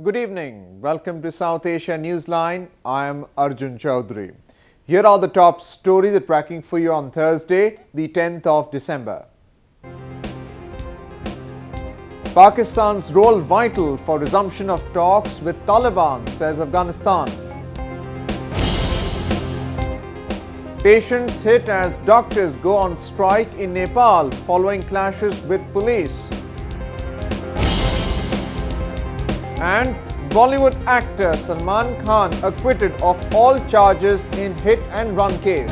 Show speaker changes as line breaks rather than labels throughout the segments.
Good evening. Welcome to South Asia Newsline. I am Arjun Chaudhary. Here are the top stories we're tracking for you on Thursday, the 10th of December. Pakistan's role vital for resumption of talks with Taliban, says Afghanistan. Patients hit as doctors go on strike in Nepal following clashes with police. And Bollywood actor Salman Khan acquitted of all charges in hit-and-run case.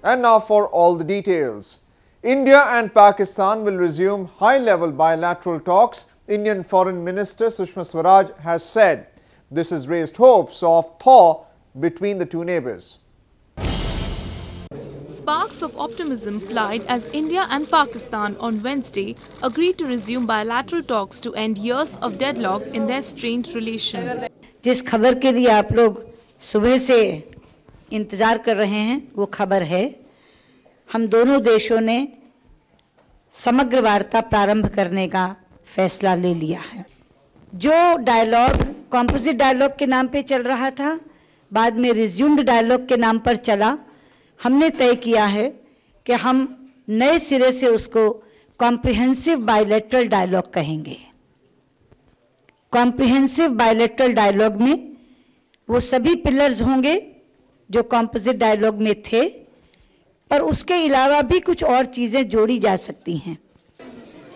And now for all the details. India and Pakistan will resume high-level bilateral talks, Indian Foreign Minister Sushma Swaraj has said. This has raised hopes of thaw between the two neighbours.
Sparks of optimism flied as India and Pakistan on Wednesday agreed to resume bilateral talks to end years of deadlock in their strained relation.
जिस खबर के लिए आप लोग सुबह से इंतजार कर रहे हैं वो खबर है हम दोनों देशों ने समग्र वार्ता प्रारंभ करने का फैसला ले लिया है जो डायलॉग कॉम्पोजिट डायलॉग के नाम पे चल रहा था बाद में रिज्यूम्ड डायलॉग के नाम पर चला हमने तय किया है कि हम नए सिरे से उसको कॉम्प्रिहेंसिव बायलैटरल डायलॉग कहेंगे कॉम्प्रिहेंसिव बायलैटरल डायलॉग में वो सभी पिलर्स होंगे जो कॉम्पोजिट डायलॉग में थे पर उसके अलावा भी कुछ और चीजें जोड़ी जा सकती हैं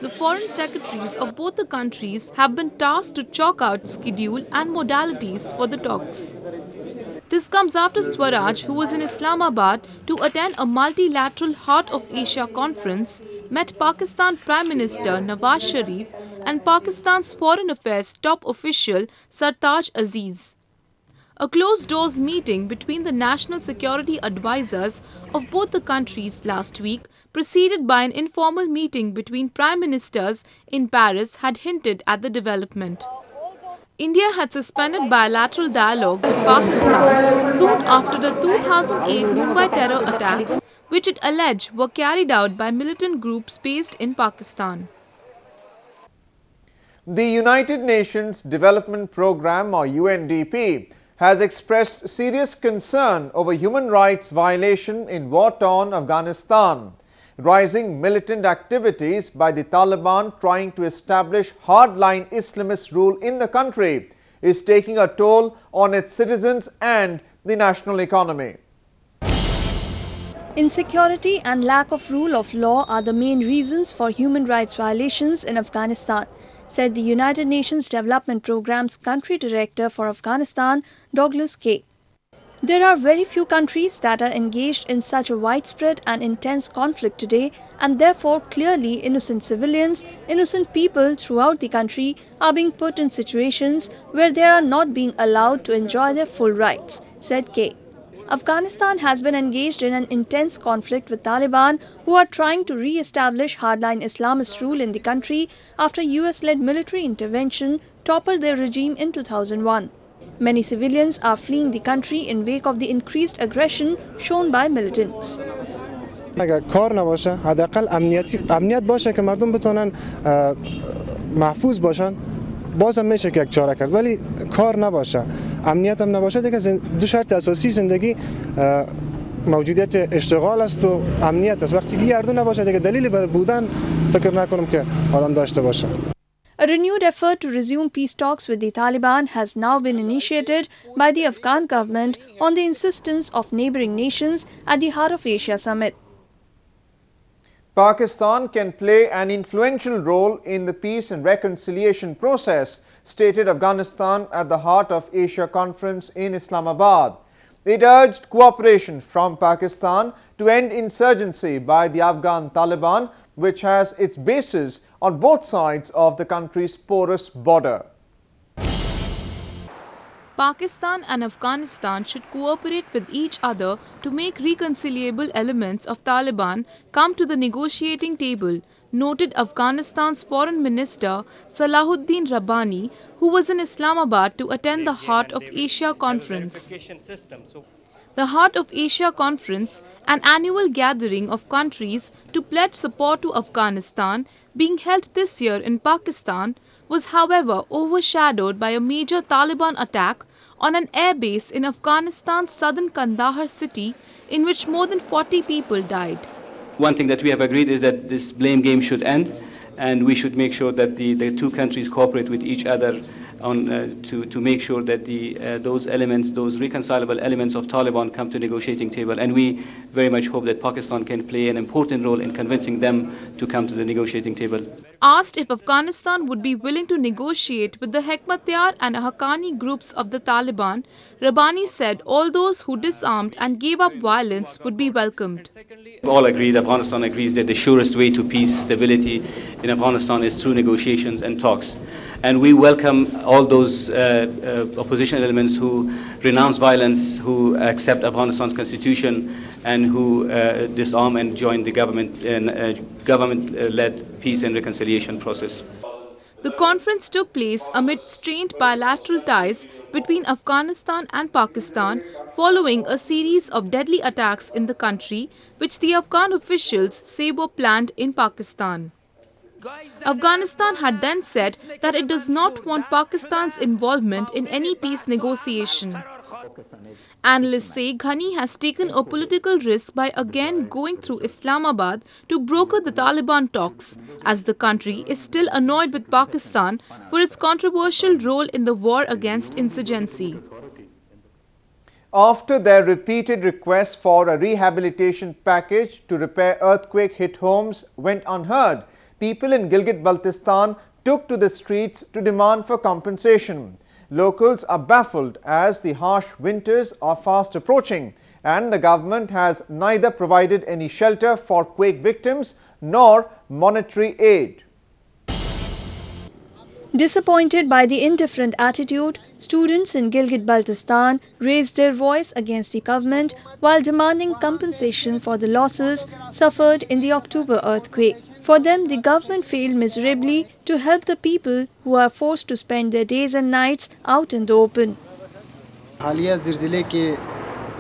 The foreign secretaries of both the countries have been tasked to chalk out schedule and modalities for the talks. This comes after Swaraj, who was in Islamabad to attend a multilateral Heart of Asia conference, met Pakistan Prime Minister Nawaz Sharif and Pakistan's Foreign Affairs top official Sartaj Aziz. A closed-doors meeting between the national security advisors of both the countries last week, preceded by an informal meeting between prime ministers in Paris, had hinted at the development. India had suspended bilateral dialogue with Pakistan soon after the 2008 Mumbai terror attacks, which it alleged were carried out by militant groups based in Pakistan.
The United Nations Development Programme, or UNDP, has expressed serious concern over human rights violation in war-torn Afghanistan. Rising militant activities by the Taliban trying to establish hardline Islamist rule in the country is taking a toll on its citizens and the national economy.
Insecurity and lack of rule of law are the main reasons for human rights violations in Afghanistan, said the United Nations Development Programme's Country Director for Afghanistan, Douglas K. There are very few countries that are engaged in such a widespread and intense conflict today, and therefore clearly innocent civilians, innocent people throughout the country are being put in situations where they are not being allowed to enjoy their full rights, said K. Afghanistan has been engaged in an intense conflict with Taliban, who are trying to re-establish hardline Islamist rule in the country after US-led military intervention toppled their regime in 2001. Many civilians are fleeing the country in wake of the increased aggression shown by militants.
اگر کار نباشه حداقل امنیت باشه که مردم بتونن محفوظ باشن بازم میشه که یک چاره کرد ولی کار نباشه امنیت هم نباشه دیگه دو شرط اساسی زندگی موجودیت اشتغال است و امنیت است وقتی که هر دو نباشه دیگه دلیلی بر بودن فکر نکنم که آدم داشته باشه
A renewed effort to resume peace talks with the Taliban has now been initiated by the Afghan government on the insistence of neighbouring nations at the Heart of Asia summit.
Pakistan can play an influential role in the peace and reconciliation process, stated Afghanistan at the Heart of Asia conference in Islamabad. It urged cooperation from Pakistan to end insurgency by the Afghan Taliban, which has its bases on both sides of the country's porous border.
Pakistan and Afghanistan should cooperate with each other to make reconcilable elements of Taliban come to the negotiating table, noted Afghanistan's Foreign Minister Salahuddin Rabbani, who was in Islamabad to attend the Heart of Asia conference. The Heart of Asia Conference, an annual gathering of countries to pledge support to Afghanistan, being held this year in Pakistan, was however overshadowed by a major Taliban attack on an air base in Afghanistan's southern Kandahar city, in which more than 40 people died.
One thing that we have agreed is that this blame game should end, and we should make sure that the two countries cooperate with each other to make sure that those elements, those reconcilable elements of Taliban come to negotiating table. And we very much hope that Pakistan can play an important role in convincing them to come to the negotiating table.
Asked if Afghanistan would be willing to negotiate with the Hekmatyar and Haqqani groups of the Taliban, Rabbani said all those who disarmed and gave up violence would be welcomed.
All agreed, Afghanistan agrees that the surest way to peace, stability in Afghanistan is through negotiations and talks. And we welcome all those opposition elements who renounce violence, who accept Afghanistan's constitution, and who disarm and join the government-led peace and reconciliation process.
The conference took place amid strained bilateral ties between Afghanistan and Pakistan following a series of deadly attacks in the country, which the Afghan officials say were planned in Pakistan. Afghanistan had then said that it does not want Pakistan's involvement in any peace negotiation. Analysts say Ghani has taken a political risk by again going through Islamabad to broker the Taliban talks, as the country is still annoyed with Pakistan for its controversial role in the war against insurgency.
After their repeated requests for a rehabilitation package to repair earthquake-hit homes went unheard, people in Gilgit-Baltistan took to the streets to demand for compensation. Locals are baffled as the harsh winters are fast approaching, and the government has neither provided any shelter for quake victims nor monetary aid.
Disappointed by the indifferent attitude, students in Gilgit-Baltistan raised their voice against the government while demanding compensation for the losses suffered in the October earthquake. For them, the government failed miserably to help the people who are forced to spend their days and nights out in the open.
हालिया ज़िलज़िले के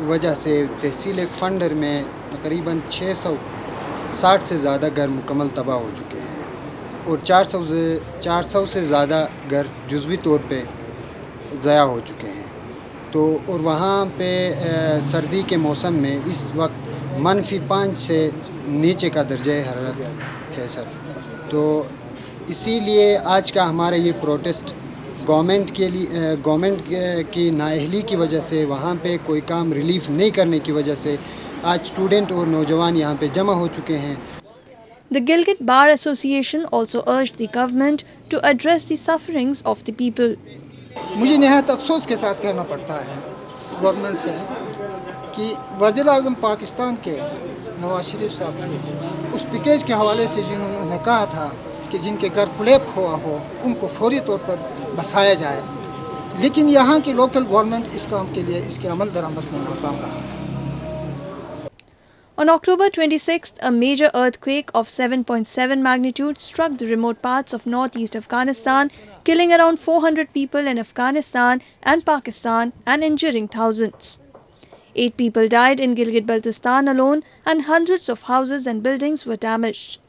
वजह से तहसील funder में तकरीबन 660 से ज़्यादा घर मुकम्मल तबाह हो चुके हैं और 400 से ज़्यादा घर जुज़वी तौर पे ज़ाया हो चुके हैं। तो और वहाँ पे सर्दी के मौसम में इस वक्त -5 से नीचे का दर्जा हरारत है सर। तो इसीलिए आज का हमारा ये प्रोटेस्ट गवर्नमेंट की नाअहली की वजह से, वहाँ पे कोई काम रिलीफ नहीं करने की वजह से आज स्टूडेंट और नौजवान यहाँ पे जमा हो चुके हैं।
The Gilgit Bar Association also urged the government to address the sufferings of the people.
मुझे निहायत अफसोस के साथ कहना पड़ता है गवर्नमेंट से कि वज़ीर-ए-आज़म पाकिस्तान के नवाज शरीफ साहब के उस पैकेज के हवाले से जिन्होंने कहा था कि जिनके घर कुलैप हुआ हो उनको फौरी तौर पर बसाया जाए, लेकिन यहाँ की लोकल गवर्नमेंट इस काम के लिए इसके अमल दरामद में नाकाम रहा है।
On October 26th, a major earthquake of 7.7 magnitude struck the remote parts of northeast Afghanistan, killing around 400 people in Afghanistan and Pakistan and injuring thousands. 8 people died in Gilgit-Baltistan alone and hundreds of houses and buildings were damaged.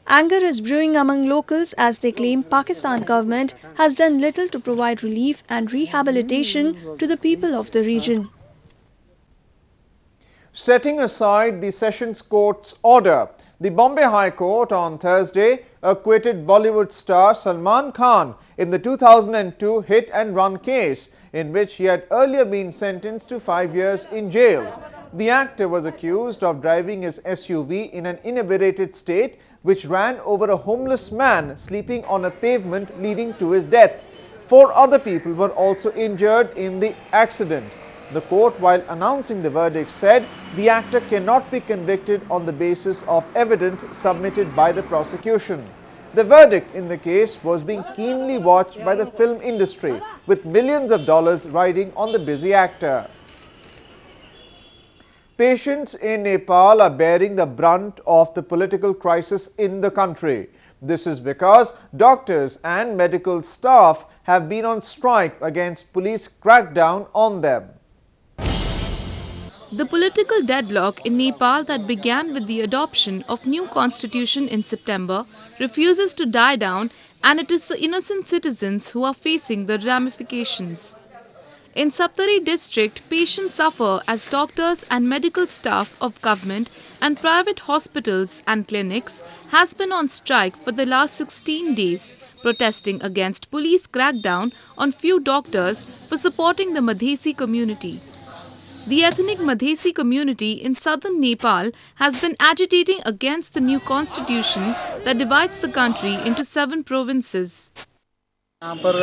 Anger is brewing among locals as they claim Pakistan government has done little to provide relief and rehabilitation to the people of the region.
Setting aside the Sessions Court's order, the Bombay High Court on Thursday acquitted Bollywood star Salman Khan in the 2002 hit-and-run case in which he had earlier been sentenced to 5 years in jail. The actor was accused of driving his SUV in an inebriated state which ran over a homeless man sleeping on a pavement leading to his death. 4 other people were also injured in the accident. The court, while announcing the verdict, said the actor cannot be convicted on the basis of evidence submitted by the prosecution. The verdict in the case was being keenly watched by the film industry, with millions of dollars riding on the busy actor. Patients in Nepal are bearing the brunt of the political crisis in the country. This is because doctors and medical staff have been on strike against police crackdown on them.
The political deadlock in Nepal that began with the adoption of new constitution in September refuses to die down and it is the innocent citizens who are facing the ramifications. In Saptari district, patients suffer as doctors and medical staff of government and private hospitals and clinics has been on strike for the last 16 days, protesting against police crackdown on few doctors for supporting the Madhesi community. The ethnic Madhesi community in southern Nepal has been agitating against the new constitution that divides the country into 7 provinces.
यहाँ पर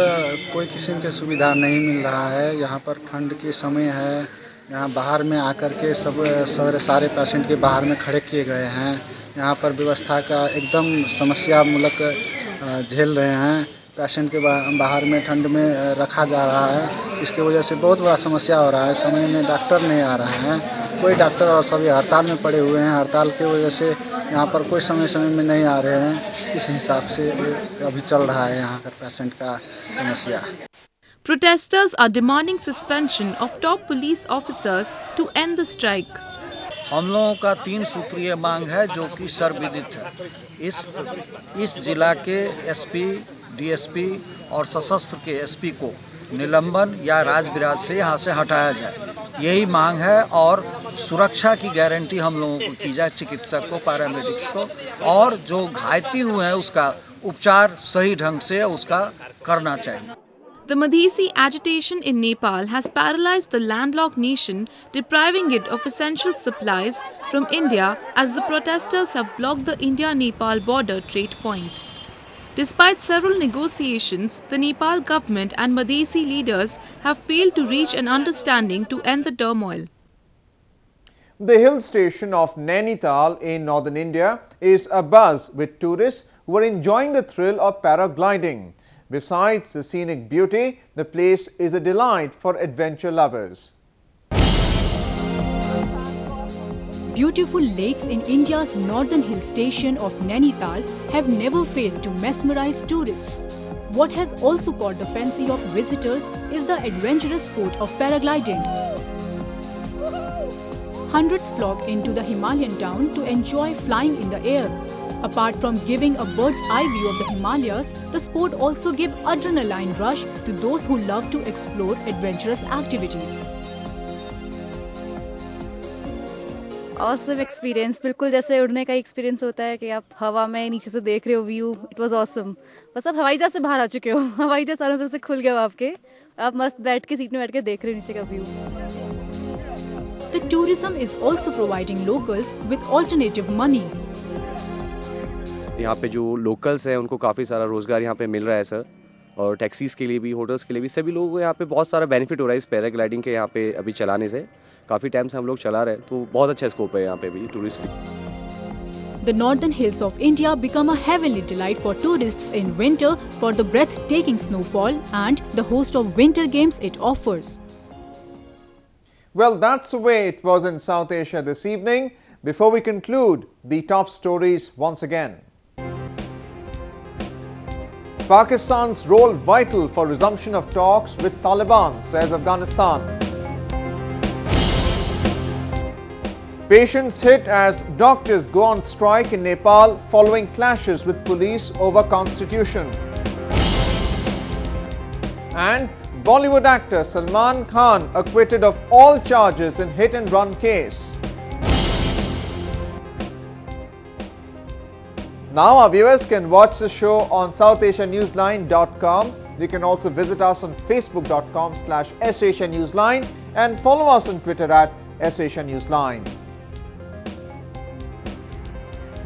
कोई किस्म की सुविधा नहीं मिल रहा है। यहाँ पर ठंड के समय है, यहाँ बाहर में आकर के सारे पेशेंट के बाहर में खड़े किए गए हैं। यहाँ पर व्यवस्था का एकदम समस्या मूलक झेल रहे हैं। पेशेंट के बाहर में ठंड में रखा जा रहा है, इसके वजह से बहुत बड़ा समस्या हो रहा है। समय में डॉक्टर नहीं आ रहे हैं, कोई डॉक्टर और सभी हड़ताल में पड़े हुए हैं। हड़ताल की वजह से यहाँ पर कोई समय में नहीं आ रहे हैं। इस हिसाब से अभी चल रहा है यहाँ का पेशेंट का समस्या।
Protesters are demanding suspension of top police officers to end the strike.
हम लोगों का 3 सूत्रीय मांग है जो कि सर्वविदित है। इस जिला के एसपी, डीएसपी और सशस्त्र के एसपी को निलंबन या राजबिराज से यहाँ से हटाया जाए, यही मांग है। और सुरक्षा की गारंटी हम लोगों को की जाए, चिकित्सक को, पैरामेडिक्स को, और जो घायल हुए हैं उसका उपचार सही ढंग से उसका करना चाहिए।
The Madhesi agitation in Nepal has paralyzed the landlocked nation, depriving it of essential supplies from India as the protesters have blocked the India-Nepal border trade point. Despite several negotiations, the Nepal government and Madhesi leaders have failed to reach an understanding to end the turmoil.
The hill station of Nainital in northern India is abuzz with tourists who are enjoying the thrill of paragliding. Besides the scenic beauty, the place is a delight for adventure lovers.
Beautiful lakes in India's northern hill station of Nainital have never failed to mesmerize tourists. What has also caught the fancy of visitors is the adventurous sport of paragliding. Hundreds flock into the Himalayan town to enjoy flying in the air. Apart from giving a bird's eye view of the Himalayas, the sport also gives adrenaline rush to those who love to explore adventurous activities.
Awesome experience, बिल्कुल जैसे उड़ने का experience होता है कि आप हवा में नीचे से देख रहे हो व्यू। It was awesome. बस आप हवाई जहाज से बाहर आ चुके हो, हवाई जहाज सारों तरफ से खुल गया आपके, आप मस्त बैठ के सीट में बैठ के देख रहे हो नीचे का view.
The tourism is also providing locals with alternative money.
यहाँ पे जो लोकल्स हैं उनको काफ़ी सारा रोज़गार यहाँ पे मिल रहा है सर, और टैक्सीज़ के लिए भी, होटल्स के लिए भी, सभी लोगों को यहाँ पे बहुत सारा बेनिफिट हो रहा है इस पैराग्लाइडिंग के यहाँ पे अभी चलाने से। काफ़ी टाइम से हम लोग चला रहे हैं, तो बहुत अच्छा स्कोप है यहाँ पे भी टूरिस्ट की।
The northern hills of India become a heavenly delight for tourists in winter for the breathtaking snowfall and the host of winter games it offers.
Well, that's the way it was in South Asia this evening. Before we conclude, the top stories once again. Pakistan's role vital for resumption of talks with Taliban, says Afghanistan. Patients hit as doctors go on strike in Nepal following clashes with police over constitution. And Bollywood actor Salman Khan acquitted of all charges in hit-and-run case. Now our viewers can watch the show on SouthAsiaNewsline.com. You can also visit us on Facebook.com/SAsiaNewsline and follow us on Twitter @SAsiaNewsline.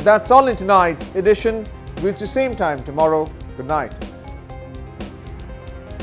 That's all in tonight's edition. We'll see you same time tomorrow. Good night.